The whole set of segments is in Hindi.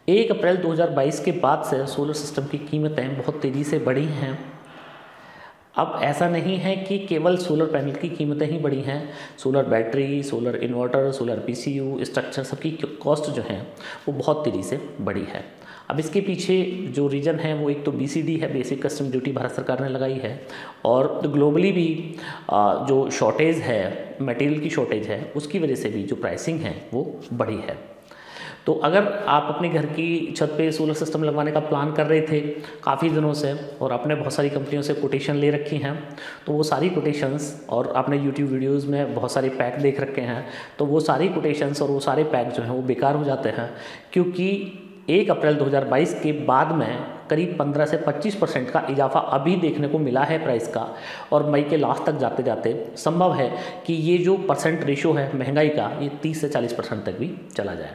1 अप्रैल 2022 के बाद से सोलर सिस्टम की कीमतें बहुत तेज़ी से बढ़ी हैं। अब ऐसा नहीं है कि केवल सोलर पैनल की कीमतें ही बढ़ी हैं, solar battery, solar inverter, solar PCU, structure सबकी कॉस्ट जो है वो बहुत तेज़ी से बढ़ी है। अब इसके पीछे जो रीज़न है वो एक तो बीसीडी है, बेसिक कस्टम ड्यूटी भारत सरकार ने लगाई है, और ग्लोबली भी जो शॉर्टेज है, मटेरियल की शॉर्टेज है, उसकी वजह से भी जो प्राइसिंग है वो बढ़ी है। तो अगर आप अपने घर की छत पे सोलर सिस्टम लगवाने का प्लान कर रहे थे काफ़ी दिनों से और आपने बहुत सारी कंपनियों से कोटेशन ले रखी हैं, तो वो सारी कोटेशंस, और आपने यूट्यूब वीडियोस में बहुत सारे पैक देख रखे हैं, तो वो सारी कोटेशंस और वो सारे पैक जो हैं वो बेकार हो जाते हैं, क्योंकि 1 अप्रैल 2022 के बाद में करीब 15 से 25% का इजाफा अभी देखने को मिला है प्राइस का, और मई के लास्ट तक जाते जाते संभव है कि ये जो परसेंट रेशो है महंगाई का, ये 30 से 40% तक भी चला जाए।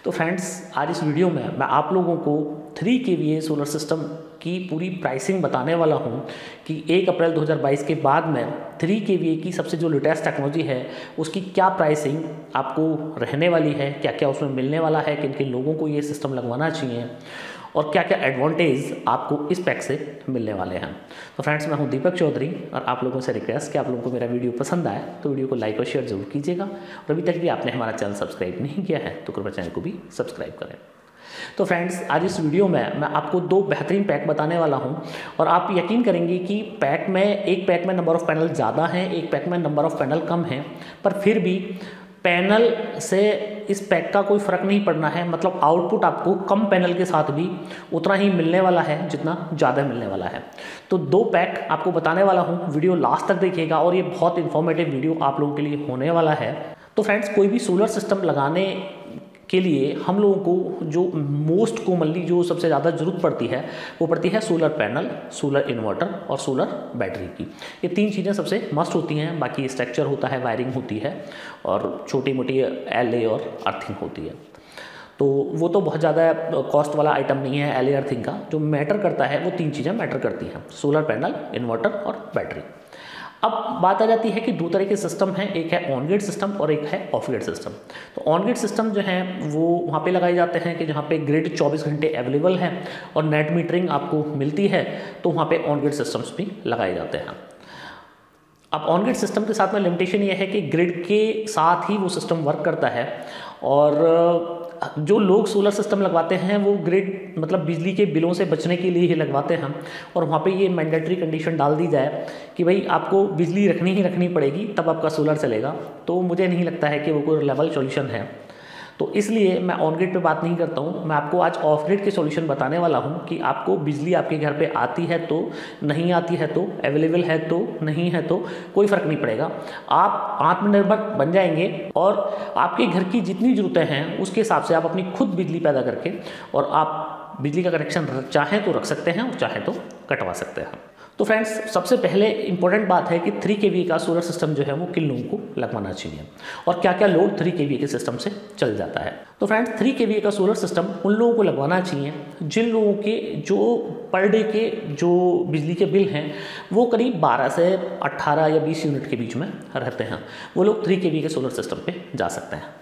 तो फ्रेंड्स, आज इस वीडियो में मैं आप लोगों को 3 kVA सोलर सिस्टम की पूरी प्राइसिंग बताने वाला हूं कि 1 अप्रैल 2022 के बाद में 3 kVA की सबसे जो लेटेस्ट टेक्नोलॉजी है उसकी क्या प्राइसिंग आपको रहने वाली है, क्या क्या उसमें मिलने वाला है, किन किन लोगों को ये सिस्टम लगवाना चाहिए, और क्या क्या एडवांटेज आपको इस पैक से मिलने वाले हैं। तो फ्रेंड्स, मैं हूं दीपक चौधरी, और आप लोगों से रिक्वेस्ट कि आप लोगों को मेरा वीडियो पसंद आए तो वीडियो को लाइक और शेयर जरूर कीजिएगा, और अभी तक भी आपने हमारा चैनल सब्सक्राइब नहीं किया है तो कृपया चैनल को भी सब्सक्राइब करें। तो फ्रेंड्स, आज इस वीडियो में मैं आपको 2 बेहतरीन पैक बताने वाला हूं, और आप यकीन करेंगे कि एक पैक में नंबर ऑफ़ पैनल ज़्यादा हैं, एक पैक में नंबर ऑफ़ पैनल कम हैं, पर फिर भी पैनल से इस पैक का कोई फ़र्क नहीं पड़ना है। मतलब आउटपुट आपको कम पैनल के साथ भी उतना ही मिलने वाला है जितना ज़्यादा मिलने वाला है। तो 2 पैक आपको बताने वाला हूँ, वीडियो लास्ट तक देखिएगा, और ये बहुत इन्फॉर्मेटिव वीडियो आप लोगों के लिए होने वाला है। तो फ्रेंड्स, कोई भी सोलर सिस्टम लगाने के लिए हम लोगों को जो मोस्ट कॉमनली जो सबसे ज़्यादा ज़रूरत पड़ती है वो पड़ती है सोलर पैनल, सोलर इन्वर्टर और सोलर बैटरी की। ये 3 चीज़ें सबसे मस्ट होती हैं। बाकी स्ट्रक्चर होता है, वायरिंग होती है, और छोटी मोटी एलए और अर्थिंग होती है। तो वो तो बहुत ज़्यादा कॉस्ट वाला आइटम नहीं है एलए अर्थिंग का। जो मैटर करता है वो 3 चीज़ें मैटर करती हैं, सोलर पैनल, इन्वर्टर और बैटरी। अब बात आ जाती है कि 2 तरह के सिस्टम हैं, एक है ऑन ग्रिड सिस्टम और एक है ऑफ ग्रिड सिस्टम। तो ऑन ग्रिड सिस्टम जो है वो वहाँ पे लगाए जाते हैं कि जहाँ पे ग्रिड 24 घंटे अवेलेबल है और नेट मीटरिंग आपको मिलती है, तो वहाँ पे ऑन ग्रिड सिस्टम्स भी लगाए जाते हैं। अब ऑन ग्रिड सिस्टम के साथ में लिमिटेशन ये है कि ग्रिड के साथ ही वो सिस्टम वर्क करता है, और जो लोग सोलर सिस्टम लगवाते हैं वो ग्रिड मतलब बिजली के बिलों से बचने के लिए ही लगवाते हैं, और वहाँ पे ये मैंडेटरी कंडीशन डाल दी जाए कि भाई आपको बिजली रखनी ही रखनी पड़ेगी तब आपका सोलर चलेगा। तो मुझे नहीं लगता है कि वो कोई रिलायबल सॉल्यूशन है। तो इसलिए मैं ऑन ग्रिड पे बात नहीं करता हूँ, मैं आपको आज ऑफ ग्रिड के सॉल्यूशन बताने वाला हूँ कि आपको बिजली आपके घर पे आती है तो, नहीं आती है तो, अवेलेबल है तो, नहीं है तो, कोई फ़र्क नहीं पड़ेगा। आप आत्मनिर्भर बन जाएंगे, और आपके घर की जितनी ज़रूरतें हैं उसके हिसाब से आप अपनी खुद बिजली पैदा करके, और आप बिजली का कनेक्शन चाहें तो रख सकते हैं और चाहें तो कटवा सकते हैं। तो फ्रेंड्स, सबसे पहले इंपॉर्टेंट बात है कि 3 kVA का सोलर सिस्टम जो है वो किन लोगों को लगवाना चाहिए, और क्या क्या लोड 3 kVA के सिस्टम से चल जाता है। तो फ्रेंड्स, 3 kVA का सोलर सिस्टम उन लोगों को लगवाना चाहिए जिन लोगों के जो पर डे के जो बिजली के बिल हैं वो करीब 12 से 18 या 20 यूनिट के बीच में रहते हैं। वो लोग 3 kVA के सोलर सिस्टम पर जा सकते हैं।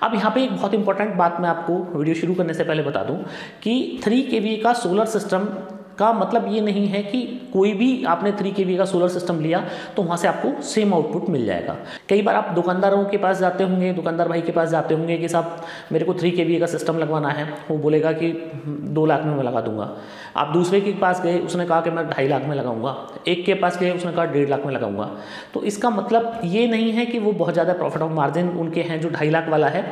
अब यहाँ पे एक बहुत इंपॉर्टेंट बात मैं आपको वीडियो शुरू करने से पहले बता दूं कि 3 kVA का सोलर सिस्टम का मतलब ये नहीं है कि कोई भी आपने 3 kVA का सोलर सिस्टम लिया तो वहाँ से आपको सेम आउटपुट मिल जाएगा। कई बार आप दुकानदारों के पास जाते होंगे, दुकानदार भाई के पास जाते होंगे कि साहब मेरे को 3 kVA का सिस्टम लगवाना है, वो बोलेगा कि 2 लाख में मैं लगा दूंगा। आप दूसरे के पास गए, उसने कहा कि मैं 2.5 लाख में लगाऊंगा। एक के पास गए, उसने कहा 1.5 लाख में लगाऊंगा। तो इसका मतलब ये नहीं है कि वो बहुत ज़्यादा प्रॉफिट ऑफ मार्जिन उनके हैं जो 2.5 लाख वाला है,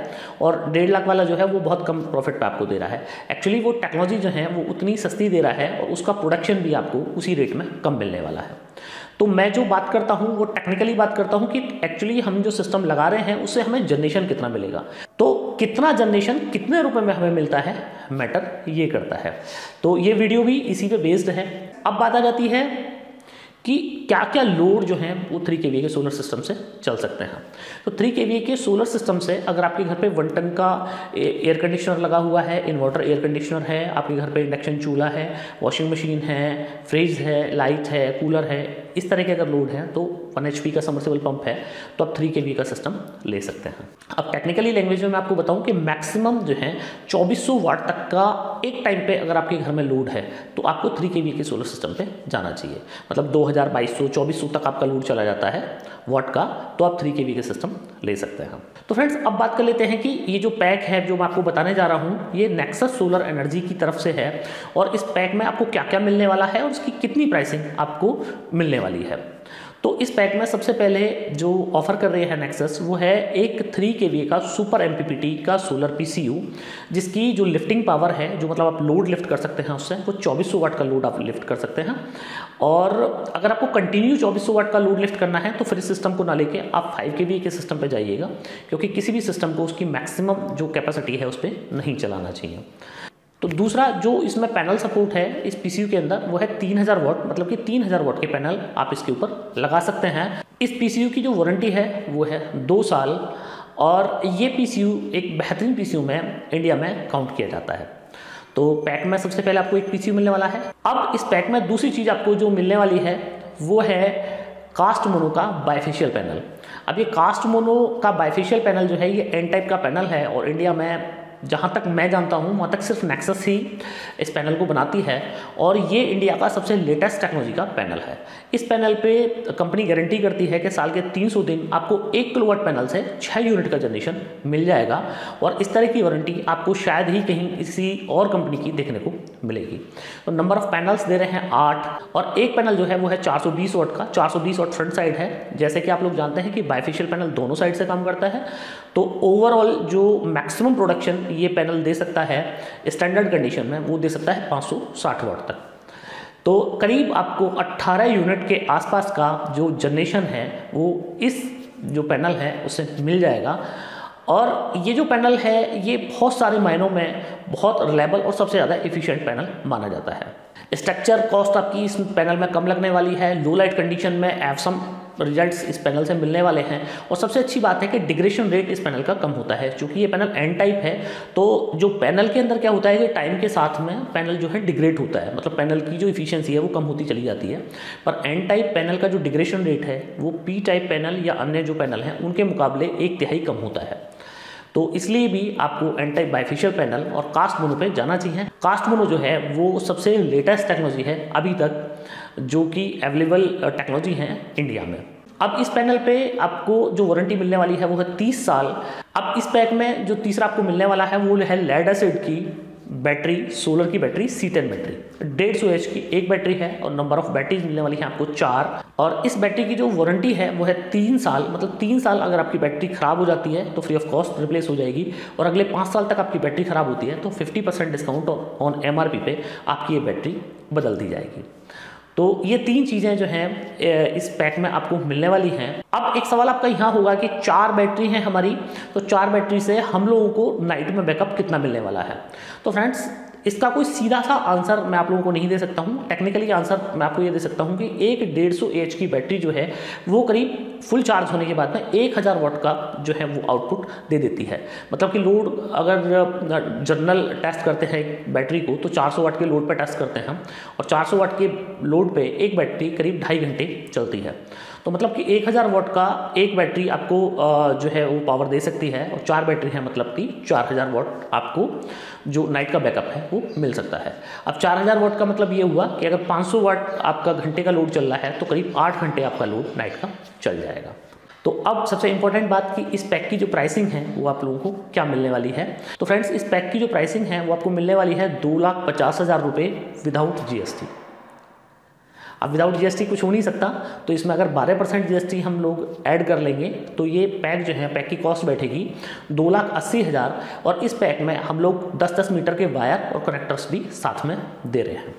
और 1.5 लाख वाला जो है वो बहुत कम प्रॉफिट पे आपको दे रहा है। एक्चुअली वो टेक्नोलॉजी जो है वो उतनी सस्ती दे रहा है, और उसका प्रोडक्शन भी आपको उसी रेट में कम मिलने वाला है। तो मैं जो बात करता हूं वो टेक्निकली बात करता हूं कि एक्चुअली हम जो सिस्टम लगा रहे हैं उससे हमें जनरेशन कितना मिलेगा। तो कितना जनरेशन कितने रुपए में हमें मिलता है, मैटर ये करता है। तो ये वीडियो भी इसी पे बेस्ड है। अब बात आ जाती है कि क्या क्या लोड जो हैं वो 3 kVA के सोलर सिस्टम से चल सकते हैं। तो 3 kVA के सोलर सिस्टम से अगर आपके घर पे 1 टन का एयर कंडीशनर लगा हुआ है, इन्वर्टर एयर कंडीशनर है, आपके घर पे इंडक्शन चूल्हा है, वॉशिंग मशीन है, फ्रिज है, लाइट है, कूलर है, इस तरह के अगर लोड है तो 1 HP का सबमर्सिबल पंप है तो आप 3 kVA का सिस्टम ले सकते हैं। अब टेक्निकली लैंग्वेज में मैं आपको बताऊं कि मैक्सिमम जो है 2400 वाट तक का एक टाइम पे अगर आपके घर में लोड है तो आपको 3 kVA के सोलर सिस्टम पे जाना चाहिए। मतलब 2000, 2200, 2400 तक आपका लोड चला जाता है वाट का, तो आप 3 kVA के सिस्टम ले सकते हैं। तो फ्रेंड्स अब बात कर लेते हैं कि ये जो पैक है जो मैं आपको बताने जा रहा हूँ ये नेक्सस सोलर एनर्जी की तरफ से है और इस पैक में आपको क्या क्या मिलने वाला है और उसकी कितनी प्राइसिंग आपको मिलने वाली है। तो इस पैक में सबसे पहले जो ऑफर कर रही है नेक्सस वो है एक 3 kVA का सुपर MPPT का सोलर PCU जिसकी जो लिफ्टिंग पावर है, जो मतलब आप लोड लिफ्ट कर सकते हैं उससे, वो 2400 वाट का लोड आप लिफ्ट कर सकते हैं। और अगर आपको कंटिन्यू 2400 वाट का लोड लिफ्ट करना है तो फिर इस सिस्टम को ना लेके आप 5 kVA के सिस्टम पे जाइएगा, क्योंकि किसी भी सिस्टम को उसकी मैक्सिमम जो कैपेसिटी है उस पर नहीं चलाना चाहिए। तो दूसरा जो इसमें पैनल सपोर्ट है इस PCU के अंदर वो है 3000 वाट, मतलब कि 3000 वाट के पैनल आप इसके ऊपर लगा सकते हैं। इस PCU की जो वारंटी है वो है 2 साल और ये PCU एक बेहतरीन PCU में इंडिया में काउंट किया जाता है। तो पैक में सबसे पहले आपको एक PCU मिलने वाला है। अब इस पैक में दूसरी चीज़ आपको जो मिलने वाली है वो है कास्ट मोनो का बाइफेशियल पैनल। अब ये कास्ट मोनो का बाइफेशियल पैनल जो है ये N टाइप का पैनल है और इंडिया में जहाँ तक मैं जानता हूँ वहाँ तक सिर्फ नेक्सस ही इस पैनल को बनाती है और ये इंडिया का सबसे लेटेस्ट टेक्नोलॉजी का पैनल है। इस पैनल पे कंपनी गारंटी करती है कि साल के 300 दिन आपको 1 किलोवाट पैनल से 6 यूनिट का जनरेशन मिल जाएगा और इस तरह की वारंटी आपको शायद ही कहीं किसी और कंपनी की देखने को मिलेगी। तो नंबर ऑफ पैनल्स दे रहे हैं 8 और एक पैनल जो है वो है 420 वाट का। 420 वाट फ्रंट साइड है, जैसे कि आप लोग जानते हैं कि बाइफेशियल पैनल दोनों साइड से काम करता है। तो ओवरऑल जो मैक्सिमम प्रोडक्शन ये पैनल दे सकता है स्टैंडर्ड कंडीशन में वो दे सकता है 560 वाट तक। तो करीब आपको 18 यूनिट के आसपास का जो जनरेशन है वो इस जो पैनल है उससे मिल जाएगा। और ये जो पैनल है ये बहुत सारे मायनों में बहुत रिलायबल और सबसे ज़्यादा एफिशिएंट पैनल माना जाता है। स्ट्रक्चर कॉस्ट आपकी इस पैनल में कम लगने वाली है। लो लाइट कंडीशन में एवसम रिजल्ट्स इस पैनल से मिलने वाले हैं और सबसे अच्छी बात है कि डिग्रेशन रेट इस पैनल का कम होता है। चूँकि ये पैनल N टाइप है तो जो पैनल के अंदर क्या होता है कि टाइम के साथ में पैनल जो है डिग्रेड होता है, मतलब पैनल की जो इफिशियंसी है वो कम होती चली जाती है। पर N टाइप पैनल का जो डिग्रेशन रेट है वो P टाइप पैनल या अन्य जो पैनल हैं उनके मुकाबले 1/3 कम होता है। तो इसलिए भी आपको N टाइप बाइफेशियल पैनल और कास्ट मोनो पे जाना चाहिए। कास्ट मोनो जो है वो सबसे लेटेस्ट टेक्नोलॉजी है अभी तक जो कि अवेलेबल टेक्नोलॉजी है इंडिया में। अब इस पैनल पे आपको जो वारंटी मिलने वाली है वो है 30 साल। अब इस पैक में जो तीसरा आपको मिलने वाला है वो है लेड एसिड की बैटरी, सोलर की बैटरी, C10 बैटरी। 150 H की एक बैटरी है और नंबर ऑफ बैटरीज मिलने वाली है आपको 4। और इस बैटरी की जो वारंटी है वो है 3 साल, मतलब 3 साल अगर आपकी बैटरी खराब हो जाती है तो फ्री ऑफ कॉस्ट रिप्लेस हो जाएगी और अगले 5 साल तक आपकी बैटरी खराब होती है तो 50% डिस्काउंट ऑन MRP पे आपकी ये बैटरी बदल दी जाएगी। तो ये 3 चीज़ें जो हैं इस पैक में आपको मिलने वाली हैं। अब एक सवाल आपका यहाँ होगा कि 4 बैटरी हैं हमारी, तो 4 बैटरी से हम लोगों को नाइट में बैकअप कितना मिलने वाला है। तो फ्रेंड्स इसका कोई सीधा सा आंसर मैं आप लोगों को नहीं दे सकता हूँ। टेक्निकली आंसर मैं आपको ये दे सकता हूँ कि एक 150 H की बैटरी जो है वो करीब फुल चार्ज होने के बाद में 1000 वाट का जो है वो आउटपुट दे देती है। मतलब कि लोड अगर जनरल टेस्ट करते हैं बैटरी को तो 400 वाट के लोड पर टेस्ट करते हैं और 400 वाट के लोड पे एक बैटरी करीब 2.5 घंटे चलती है। तो मतलब कि 1000 वाट का एक बैटरी आपको जो है वो पावर दे सकती है और 4 बैटरी है, मतलब कि 4000 वाट आपको जो नाइट का बैकअप है वो मिल सकता है। अब 4000 वाट का मतलब ये हुआ कि अगर 500 वाट आपका घंटे का लोड चल रहा है तो करीब 8 घंटे आपका लोड नाइट का चल जाएगा। तो अब सबसे इंपॉर्टेंट बात कि इस पैक की जो प्राइसिंग है वो आप लोगों को क्या मिलने वाली है। तो फ्रेंड्स इस पैक की जो प्राइसिंग है वो आपको मिलने वाली है 2,50,000 रुपये विदाउट GST। अब विदाउट GST कुछ हो नहीं सकता, तो इसमें अगर 12% GST हम लोग ऐड कर लेंगे तो ये पैक जो है पैक की कॉस्ट बैठेगी 2,80,000 और इस पैक में हम लोग 10-10 मीटर के वायर और कनेक्टर्स भी साथ में दे रहे हैं।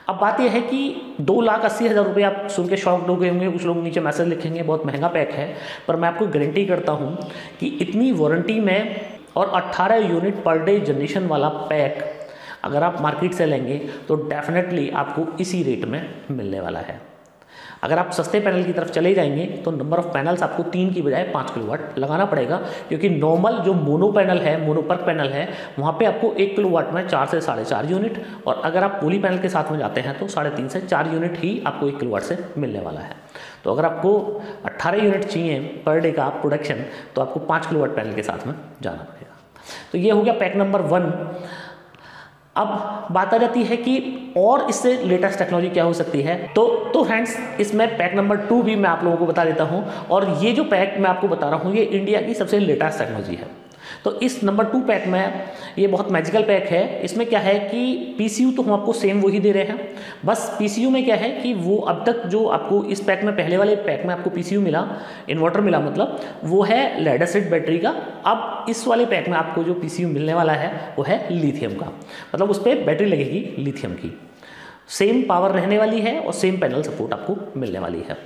अब बात यह है कि 2,80,000 रुपये आप सुन के शॉक हो गए होंगे, कुछ लोग नीचे मैसेज लिखेंगे बहुत महंगा पैक है, पर मैं आपको गारंटी करता हूँ कि इतनी वारंटी में और 18 यूनिट पर डे जनरेशन वाला पैक अगर आप मार्केट से लेंगे तो डेफिनेटली आपको इसी रेट में मिलने वाला है। अगर आप सस्ते पैनल की तरफ चले जाएंगे तो नंबर ऑफ पैनल्स आपको 3 की बजाय 5 किलोवाट लगाना पड़ेगा, क्योंकि नॉर्मल जो मोनो पैनल है, मोनोपर्क पैनल है, वहाँ पे आपको 1 किलोवाट में 4 से 4.5 यूनिट, और अगर आप पॉली पैनल के साथ में जाते हैं तो 3.5 से 4 यूनिट ही आपको 1 किलोवाट से मिलने वाला है। तो अगर आपको 18 यूनिट चाहिए पर डे का प्रोडक्शन, तो आपको 5 किलोवाट पैनल के साथ में जाना पड़ेगा। तो ये हो गया पैक नंबर 1। अब बात आ जाती है कि और इससे लेटेस्ट टेक्नोलॉजी क्या हो सकती है। तो फ्रेंड्स, इसमें पैक नंबर 2 भी मैं आप लोगों को बता देता हूं, और ये जो पैक मैं आपको बता रहा हूं ये इंडिया की सबसे लेटेस्ट टेक्नोलॉजी है। तो इस नंबर 2 पैक में ये बहुत मैजिकल पैक है। इसमें क्या है कि पीसीयू तो हम आपको सेम वही दे रहे हैं, बस पीसीयू में क्या है कि वो अब तक जो आपको इस पैक में, पहले वाले पैक में आपको पीसीयू मिला, इन्वर्टर मिला, मतलब वो है लेड एसिड बैटरी का। अब इस वाले पैक में आपको जो पीसीयू मिलने वाला है वो है लिथियम का, मतलब उस पर बैटरी लगेगी लिथियम की। सेम पावर रहने वाली है और सेम पैनल सपोर्ट आपको मिलने वाली है।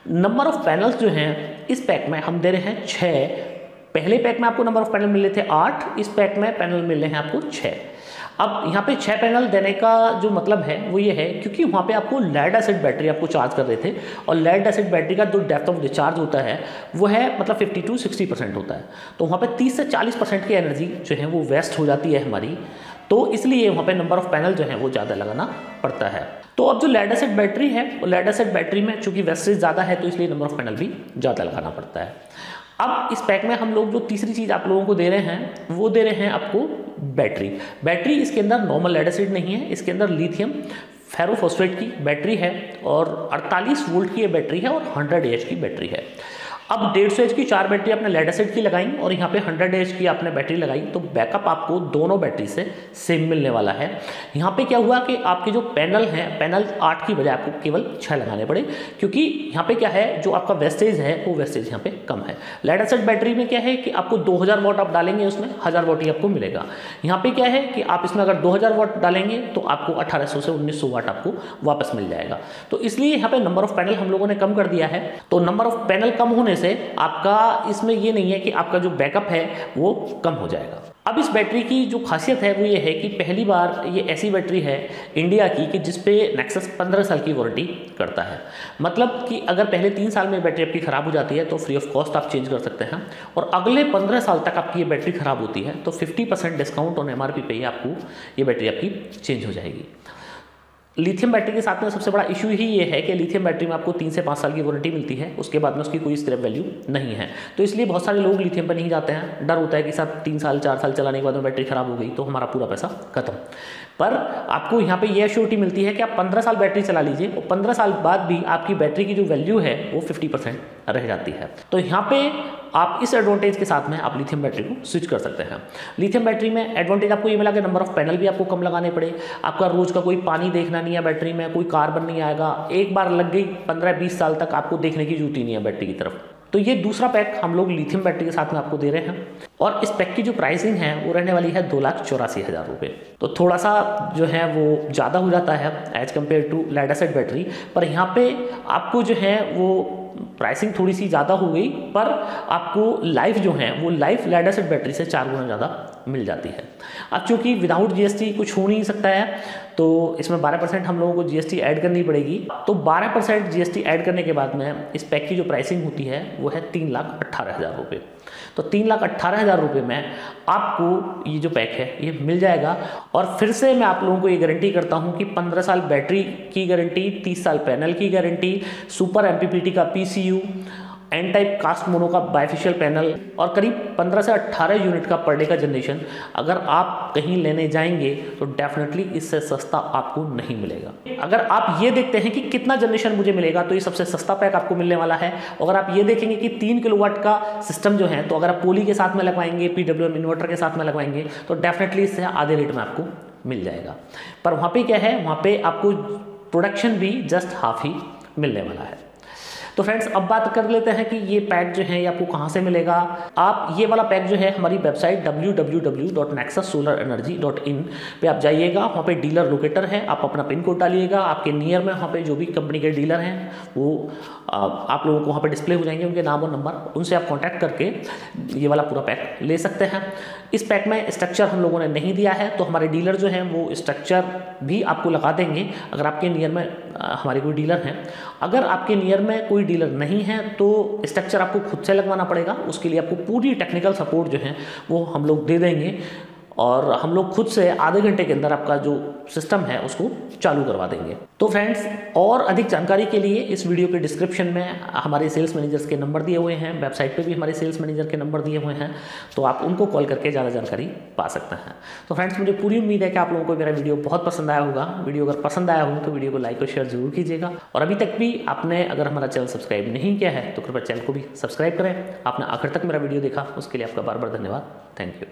नंबर ऑफ पैनल्स जो हैं इस पैक में हम दे रहे हैं 6। पहले पैक में आपको नंबर ऑफ पैनल मिल रहे थे 8, इस पैक में पैनल मिल रहे हैं आपको 6। अब यहाँ पे 6 पैनल देने का जो मतलब है वो ये है, क्योंकि वहाँ पे आपको लेड एसिड बैटरी आपको चार्ज कर रहे थे, और लेड एसिड बैटरी का जो डेप्थ ऑफ डिस्चार्ज होता है वो है मतलब 50 to 60% होता है। तो वहाँ पे 30 से 40% की एनर्जी जो है वो वेस्ट हो जाती है हमारी, तो इसलिए वहाँ पे नंबर ऑफ पैनल जो है वो ज़्यादा लगाना पड़ता है। तो अब जो लेड एसिड बैटरी है, लेड एसिड बैटरी में चूँकि वेस्टेज ज़्यादा है तो इसलिए नंबर ऑफ पैनल भी ज़्यादा लगाना पड़ता है। अब इस पैक में हम लोग जो तीसरी चीज़ आप लोगों को दे रहे हैं वो दे रहे हैं आपको बैटरी। बैटरी इसके अंदर नॉर्मल लेड एसिड नहीं है, इसके अंदर लिथियम फेरोफॉस्फेट की बैटरी है, और 48 वोल्ट की ये बैटरी है, और 100 AH की बैटरी है। अब 150 AH की 4 बैटरी आपने लेड एसिड की लगाई और यहाँ पे 100 AH की आपने बैटरी लगाई, तो बैकअप आपको दोनों बैटरी से सेम मिलने वाला है। यहाँ पे क्या हुआ कि आपके जो पैनल हैं, पैनल 8 की बजाय आपको केवल 6 लगाने पड़े, क्योंकि यहाँ पे क्या है, जो आपका वेस्टेज है वो वेस्टेज यहाँ पे कम है। लेड एसिड बैटरी में क्या है कि आपको 2000 वाट आप डालेंगे, उसमें 1000 वाट ही आपको मिलेगा। यहाँ पे क्या है कि आप इसमें अगर 2000 वाट डालेंगे तो आपको 1800 से 1900 वाट आपको वापस मिल जाएगा। तो इसलिए यहाँ पे नंबर ऑफ पैनल हम लोगों ने कम कर दिया है। तो नंबर ऑफ पैनल कम होने से आपका इसमें ये नहीं है कि आपका जो बैकअप है वो कम हो जाएगा। अब इस बैटरी की जो खासियत है वो ये है कि पहली बार ये ऐसी बैटरी है इंडिया की कि जिस पे नेक्सस 15 साल की वारंटी करता है। मतलब कि अगर पहले 3 साल में बैटरी आपकी ख़राब हो जाती है तो फ्री ऑफ कॉस्ट आप चेंज कर सकते हैं, और अगले 15 साल तक आपकी ये बैटरी ख़राब होती है तो 50% डिस्काउंट ऑन MRP पे ही आपको ये बैटरी आपकी चेंज हो जाएगी। लिथियम बैटरी के साथ में सबसे बड़ा इशू ही ये है कि लिथियम बैटरी में आपको 3 से 5 साल की वारंटी मिलती है, उसके बाद में उसकी कोई स्क्रैप वैल्यू नहीं है। तो इसलिए बहुत सारे लोग लिथियम पर नहीं जाते हैं, डर होता है कि साथ 3 साल 4 साल चलाने के बाद में बैटरी खराब हो गई तो हमारा पूरा पैसा खत्म। पर आपको यहाँ पे ये एश्योरिटी मिलती है कि आप 15 साल बैटरी चला लीजिए और 15 साल बाद भी आपकी बैटरी की जो वैल्यू है वो 50% रह जाती है। तो यहाँ पे आप इस एडवांटेज के साथ में आप लिथियम बैटरी को स्विच कर सकते हैं। लिथियम बैटरी में एडवांटेज आपको ये मिला कि नंबर ऑफ पैनल भी आपको कम लगाने पड़े, आपका रोज का कोई पानी देखना नहीं है बैटरी में, कोई कार्बन नहीं आएगा, एक बार लग गई 15-20 साल तक आपको देखने की जरूरत ही नहीं है बैटरी की तरफ। तो ये दूसरा पैक हम लोग लिथियम बैटरी के साथ में आपको दे रहे हैं, और इस पैक की जो प्राइसिंग है वो रहने वाली है 2,84,000 रुपये। तो थोड़ा सा जो है वो ज़्यादा हो जाता है as compared to lead acid battery, पर यहाँ पे आपको जो है वो प्राइसिंग थोड़ी सी ज़्यादा हो गई, पर आपको लाइफ जो है वो लाइफ लेड एसिड बैटरी से 4 गुना ज़्यादा मिल जाती है। अब चूँकि विदाउट GST कुछ हो नहीं सकता है तो इसमें 12% हम लोगों को GST ऐड करनी पड़ेगी। तो 12% GST ऐड करने के बाद में इस पैक की जो प्राइसिंग होती है वो है 3,18,000 रुपये। तो 3,18,000 रुपये में आपको ये जो पैक है ये मिल जाएगा। और फिर से मैं आप लोगों को ये गारंटी करता हूँ कि 15 साल बैटरी की गारंटी, 30 साल पैनल की गारंटी, सुपर MPPT का PCU, N type cast mono का बाइफेशियल पैनल, और करीब 15 से 18 यूनिट का पर डे का जनरेशन अगर आप कहीं लेने जाएंगे तो डेफिनेटली इससे सस्ता आपको नहीं मिलेगा। अगर आप ये देखते हैं कि कितना जनरेशन मुझे मिलेगा तो ये सबसे सस्ता पैक आपको मिलने वाला है। अगर आप ये देखेंगे कि 3 किलोवाट का सिस्टम जो है, तो अगर आप पोली के साथ में लगवाएंगे, PWM इन्वर्टर के साथ में लगवाएंगे तो डेफिनेटली इससे आधे रेट में आपको मिल जाएगा। पर वहाँ पे क्या है, वहाँ पे आपको प्रोडक्शन भी जस्ट हाफ ही मिलने वाला है। तो फ्रेंड्स अब बात कर लेते हैं कि ये पैक जो है ये आपको कहाँ से मिलेगा। आप ये वाला पैक जो है हमारी वेबसाइट www.nexussolarenergy.in पे आप जाइएगा, वहाँ पे डीलर लोकेटर है, आप अपना पिन कोड डालिएगा, आपके नियर में वहाँ पे जो भी कंपनी के डीलर हैं वो आप लोगों को वहाँ पे डिस्प्ले हो जाएंगे, उनके नाम और नंबर, उनसे आप कॉन्टैक्ट करके ये वाला पूरा पैक ले सकते हैं। इस पैक में स्ट्रक्चर हम लोगों ने नहीं दिया है, तो हमारे डीलर जो हैं वो स्ट्रक्चर भी आपको लगा देंगे अगर आपके नियर में हमारे कोई डीलर हैं। अगर आपके नियर में कोई डीलर नहीं है तो स्ट्रक्चर आपको खुद से लगवाना पड़ेगा, उसके लिए आपको पूरी टेक्निकल सपोर्ट जो है वो हम लोग दे देंगे और हम लोग खुद से आधे घंटे के अंदर आपका जो सिस्टम है उसको चालू करवा देंगे। तो फ्रेंड्स और अधिक जानकारी के लिए इस वीडियो के डिस्क्रिप्शन में हमारे सेल्स मैनेजर्स के नंबर दिए हुए हैं, वेबसाइट पे भी हमारे सेल्स मैनेजर के नंबर दिए हुए हैं, तो आप उनको कॉल करके ज़्यादा जानकारी पा सकते हैं। तो फ्रेंड्स मुझे पूरी उम्मीद है कि आप लोगों को मेरा वीडियो बहुत पसंद आया होगा। वीडियो अगर पसंद आया हो तो वीडियो को लाइक और शेयर जरूर कीजिएगा, और अभी तक भी आपने अगर हमारा चैनल सब्सक्राइब नहीं किया है तो कृपया चैनल को भी सब्सक्राइब करें। आपने आखिर तक मेरा वीडियो देखा उसके लिए आपका बार बार धन्यवाद। Thank you.